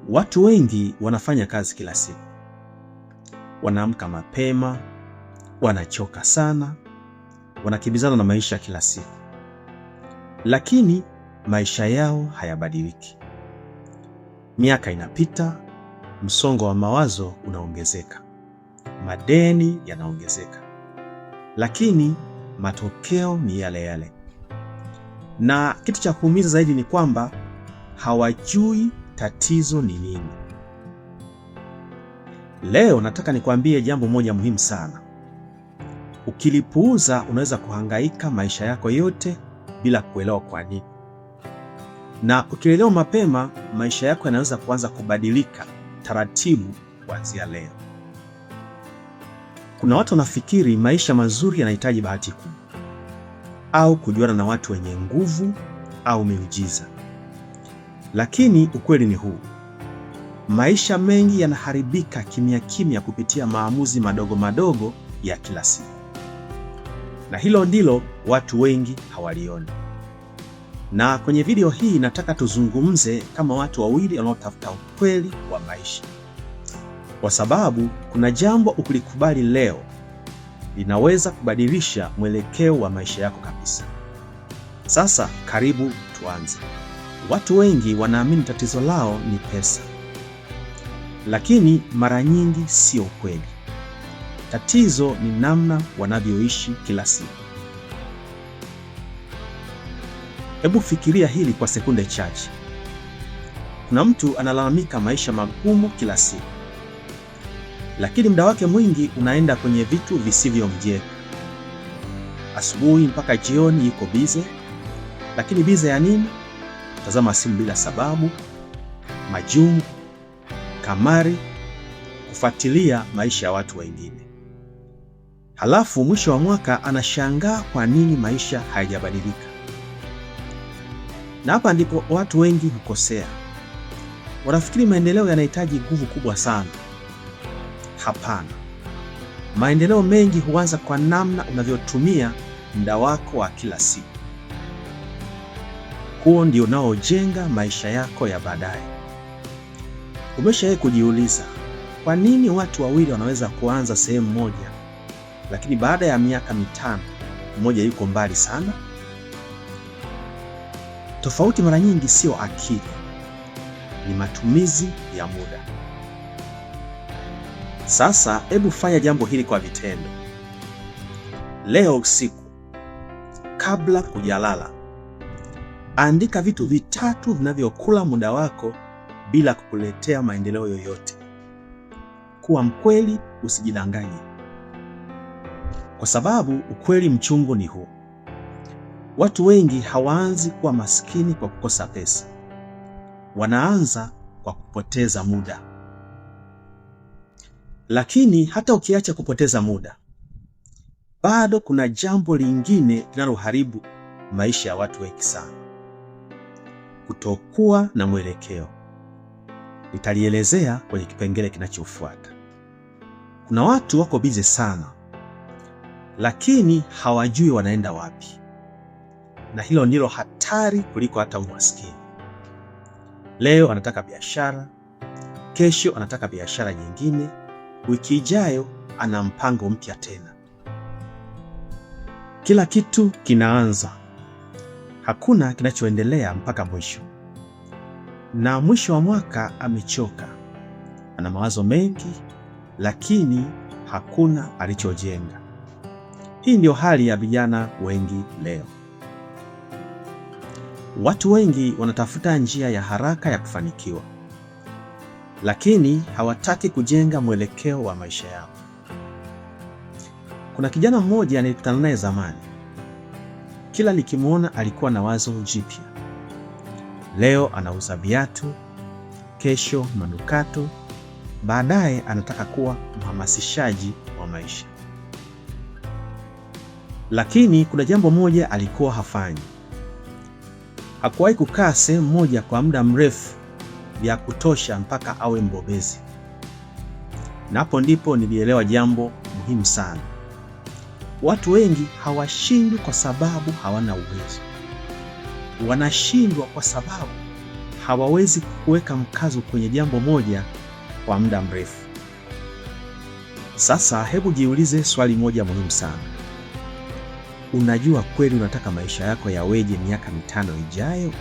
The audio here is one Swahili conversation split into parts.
Watu wengi wanafanya kazi kila siku. Wanaamka mapema, wanachoka sana, wanakimbizana na maisha kila siku. Lakini maisha yao hayabadiliki. Miaka inapita, msongo wa mawazo unaongezeka. Madeni yanaongezeka. Lakini matokeo ni yale yale. Na kitu cha kuumiza zaidi ni kwamba hawajui tatizo ni nini. Leo nataka nikwambie jambo moja muhimu sana. Ukilipuuza unaweza kuhangaika maisha yako yote bila kuelewa kwa nini. Na ukielewa mapema, maisha yako yanaweza kuanza kubadilika taratibu kuanzia leo. Kuna watu wanafikiri maisha mazuri yanahitaji bahati kubwa au kujuana na watu wenye nguvu au miujiza. Lakini ukweli ni huu. Maisha mengi yanaharibika kimya kimya kupitia maamuzi madogo madogo ya kila siku. Na hilo ndilo watu wengi hawalioni. Na kwenye video hii nataka tuzungumze kama watu wawili wanaotafuta ukweli wa maisha. Kwa sababu kuna jambo ukilikubali leo linaweza kubadilisha mwelekeo wa maisha yako kabisa. Sasa karibu tuanze. Watu wengi wanaamini tatizo lao ni pesa. Lakini mara nyingi sio kweli. Tatizo ni namna wanavyoishi kila siku. Hebu fikiria hili kwa sekunde chache. Kuna mtu analalamika maisha magumu kila siku. Lakini muda wake mwingi unaenda kwenye vitu visivyomjenga. Asubuhi mpaka jioni yuko bize. Lakini bize ya nini? Tazama simu bila sababu, majungu, kamari, kufuatilia maisha ya watu wengine. Halafu mwisho wa mwaka anashangaa kwa nini maisha hayajabadilika. Na hapa ndipo watu wengi hukosea. Wanafikiri maendeleo yanahitaji nguvu kubwa sana. Hapana. Maendeleo mengi huanza kwa namna unavyotumia muda wako wa kila siku. Huo ndio unaojenga maisha yako ya baadaye. Umeshawahi kujiuliza kwa nini watu wawili wanaweza kuanza sehemu moja, lakini baada ya miaka 5 mmoja yuko mbali sana? Tofauti mara nyingi sio akili, ni matumizi ya muda. Sasa hebu fanya jambo hili kwa vitendo. Leo usiku, kabla hujalala, andika vitu 3 vinavyokula muda wako bila kukuletea maendeleo yoyote. Kuwa mkweli, usijidanganye. Kwa sababu ukweli mchungu ni huu. Watu wengi hawaanzi kuwa maskini kwa kukosa pesa. Wanaanza kwa kupoteza muda. Lakini hata ukiacha kupoteza muda, bado kuna jambo lingine linaloharibu maisha ya watu wengi sana. Kutokuwa na mwelekeo. Nitalielezea kwenye kipengele kinachofuata. Kuna watu wako bize sana, lakini hawajui wanaenda wapi. Na hilo ndilo hatari kuliko hata umaskini. Leo anataka biashara, kesho anataka biashara nyingine, wiki ijayo ana mpango mpya tena. Kila kitu kinaanza. Hakuna kinachoendelea mpaka mwisho. Na mwisho wa mwaka amechoka. Ana mawazo mengi, lakini hakuna alichojenga. Hii ndio hali ya vijana wengi leo. Watu wengi wanatafuta njia ya haraka ya kufanikiwa, lakini hawataki kujenga mwelekeo wa maisha yao. Kuna kijana mmoja nilikutana naye zamani. Kila nikimwona alikuwa na wazo jipya. Leo anauza viatu, kesho manukato, baadaye anataka kuwa mhamasishaji wa maisha. Lakini kuna jambo moja alikuwa hafanyi. Hakuwahi kukaa sehemu moja kwa muda mrefu vya kutosha mpaka awe mbobezi. Na hapo ndipo nilielewa jambo muhimu sana. Watu wengi hawashindwi kwa sababu hawana uwezo. Wanashindwa kwa sababu hawawezi kuweka mkazo kwenye jambo moja kwa muda mrefu. Sasa hebu jiulize swali moja muhimu sana. Unajua kweli unataka maisha yako yaweje miaka 5 ijayo?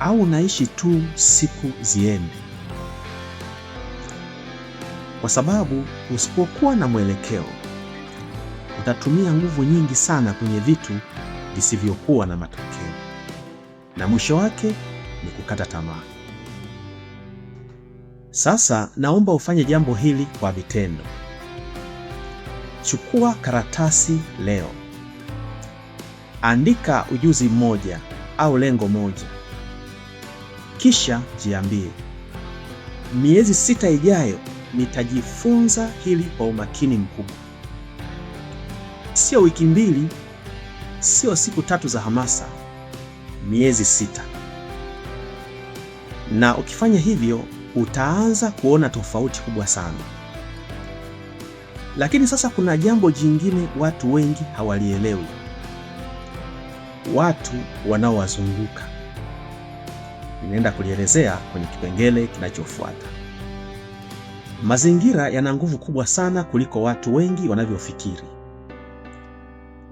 Au unaishi tu siku ziende? Kwa sababu usipokuwa na mwelekeo, utatumia nguvu nyingi sana kwenye vitu visivyokuwa na matokeo, na mwisho wake ni kukata tamaa. Sasa naomba ufanye jambo hili kwa vitendo. Chukua karatasi leo. Andika ujuzi mmoja au lengo moja. Kisha jiambie, miezi 6 ijayo nitajifunza hili kwa umakini mkubwa. Sio wiki 2, sio siku 3 za hamasa, miezi 6. Na ukifanya hivyo utaanza kuona tofauti kubwa sana. Lakini sasa kuna jambo jingine watu wengi hawalielewi. Watu wanaowazunguka. Ninaenda kulielezea kwenye kipengele kinachofuata. Mazingira yana nguvu kubwa sana kuliko watu wengi wanavyofikiri.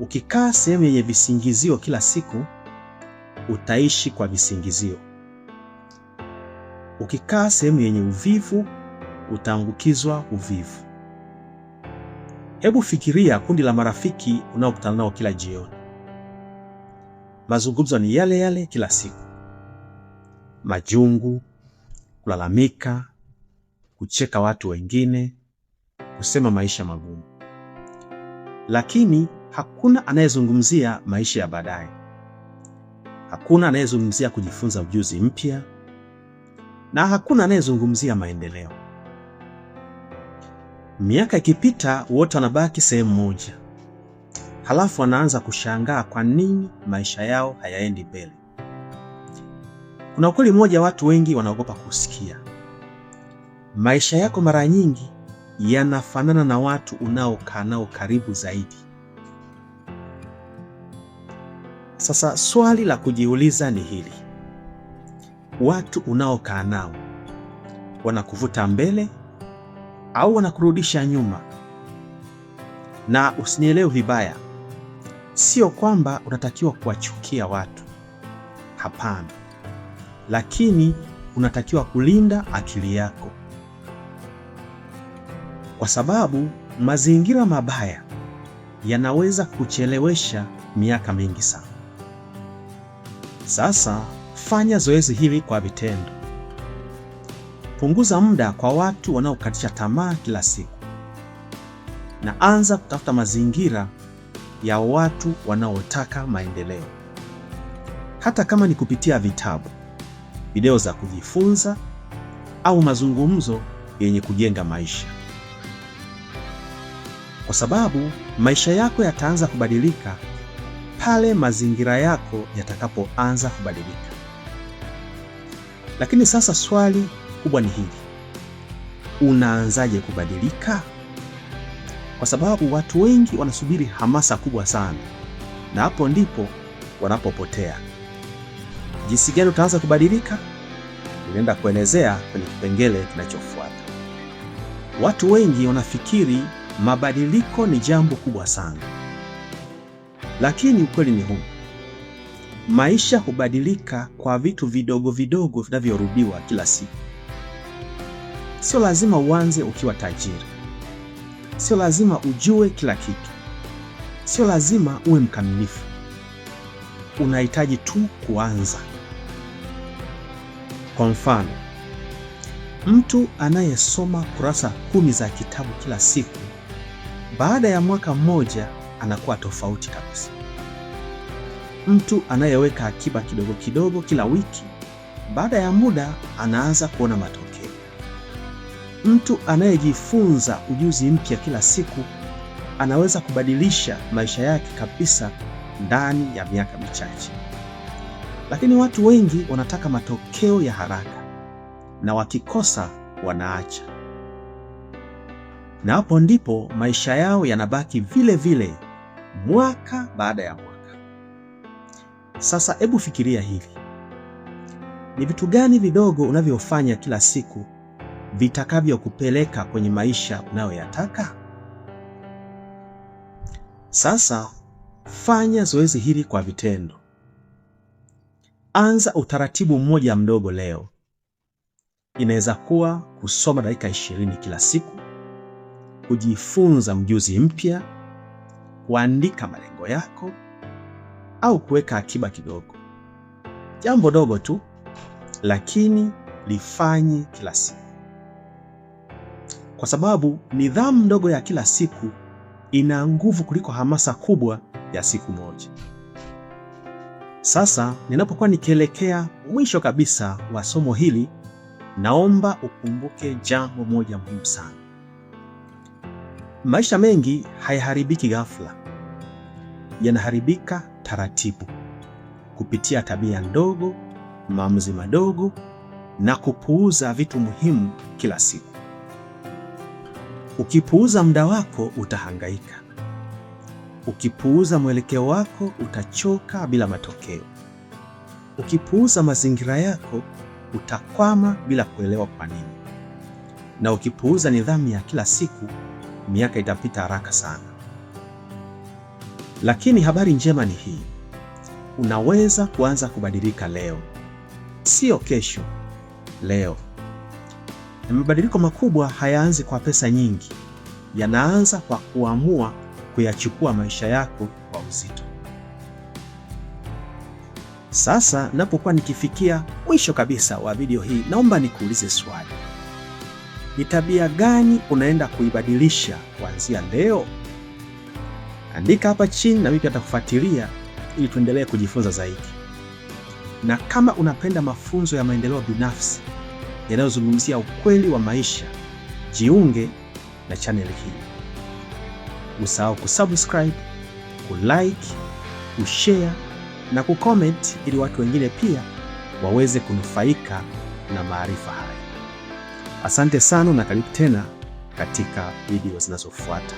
Ukikaa sehemu yenye visingizio kila siku, utaishi kwa visingizio. Ukikaa sehemu yenye uvivu, utaambukizwa uvivu. Hebu fikiria kundi la marafiki unaokutana nao kila jioni. Mazungumzo ni yale yale kila siku. Majungu, kulalamika, kucheka watu wengine, kusema maisha magumu. Lakini hakuna anayezungumzia maisha ya baadaye. Hakuna anayezungumzia kujifunza ujuzi mpya, na hakuna anayezungumzia maendeleo. Miaka ikipita, wote wanabaki sehemu moja. Halafu wanaanza kushangaa kwa nini maisha yao hayaendi mbele. Kuna ukweli mmoja watu wengi wanaogopa kusikia. Maisha yako mara nyingi yanafanana na watu unaokaa nao karibu zaidi. Sasa swali la kujiuliza ni hili. Watu unaokaa nao wanakuvuta mbele au wanakurudisha nyuma? Na usinielewe vibaya, sio kwamba unatakiwa kuwachukia watu. Hapana. Lakini unatakiwa kulinda akili yako. Kwa sababu mazingira mabaya yanaweza kuchelewesha miaka mingi sana. Sasa fanya zoezi hili kwa vitendo. Punguza muda kwa watu wanaokatisha tamaa kila siku. Na anza kutafuta mazingira ya watu wanaotaka maendeleo. Hata kama ni kupitia vitabu, video za kujifunza au mazungumzo yenye kujenga maisha. Kwa sababu maisha yako yataanza kubadilika pale mazingira yako yatakapoanza kubadilika. Lakini sasa swali kubwa ni hili. Unaanzaje kubadilika? Kwa sababu watu wengi wanasubiri hamasa kubwa sana, na hapo ndipo wanapopotea. Jinsi gani utaanza kubadilika? Ninaenda kuelezea kwenye kipengele kinachofuata. Watu wengi wanafikiri mabadiliko ni jambo kubwa sana. Lakini ukweli ni huu. Maisha hubadilika kwa vitu vidogo vidogo vinavyorudiwa kila siku. Sio lazima uanze ukiwa tajiri. Sio lazima ujue kila kitu. Sio lazima uwe mkamilifu. Unahitaji tu kuanza. Kwa mfano, mtu anayesoma kurasa 10 za kitabu kila siku, baada ya mwaka mmoja anakuwa tofauti kabisa. Mtu anayeweka akiba kidogo kidogo kila wiki, baada ya muda anaanza kuona matokeo. Mtu anayejifunza ujuzi mpya kila siku anaweza kubadilisha maisha yake kabisa ndani ya miaka michache. Lakini watu wengi wanataka matokeo ya haraka, na wakikosa wanaacha. Na hapo ndipo maisha yao yanabaki vile vile mwaka baada ya mwaka. Sasa hebu fikiria hili. Ni vitu gani vidogo unavyofanya kila siku vitakavyokupeleka kwenye maisha unayoyataka? Sasa fanya zoezi hili kwa vitendo. Anza utaratibu mmoja mdogo leo. Inaweza kuwa kusoma dakika 20 kila siku, kujifunza mjuzi mpya, kuandika malengo yako au kuweka akiba kidogo. Jambo dogo tu, lakini lifanye kila siku, kwa sababu nidhamu ndogo ya kila siku ina nguvu kuliko hamasa kubwa ya siku moja. Sasa ninapokuwa nikielekea mwisho kabisa wa somo hili, naomba ukumbuke jambo moja muhimu sana. Maisha mengi hayaharibiki ghafla, yanaharibika taratibu, kupitia tabia ndogo, maamuzi madogo na kupuuza vitu muhimu kila siku. Ukipuuza muda wako utahangaika. Ukipuuza mwelekeo wako utachoka bila matokeo. Ukipuuza mazingira yako utakwama bila kuelewa kwa nini. Na ukipuuza nidhamu ya kila siku, miaka itapita haraka sana. Lakini habari njema ni hii. Unaweza kuanza kubadilika leo. Sio kesho, leo. Na mabadiliko makubwa hayaanzi kwa pesa nyingi. Yanaanza kwa kuamua kuyachukua maisha yako kwa uzito. Sasa napokuwa nikifikia mwisho kabisa wa video hii, naomba nikuulize swali. Ni tabia gani unaenda kuibadilisha kuanzia leo? Andika hapa chini na mimi nitakufuatilia ili tuendelee kujifunza zaidi. Na kama unapenda mafunzo ya maendeleo binafsi yanayozungumzia ukweli wa maisha, jiunge na channel hii. Usahau kusubscribe, kulike, kushare na kucomment ili watu wengine pia waweze kunufaika na maarifa haya. Asante sana na karibu tena katika video zinazofuata.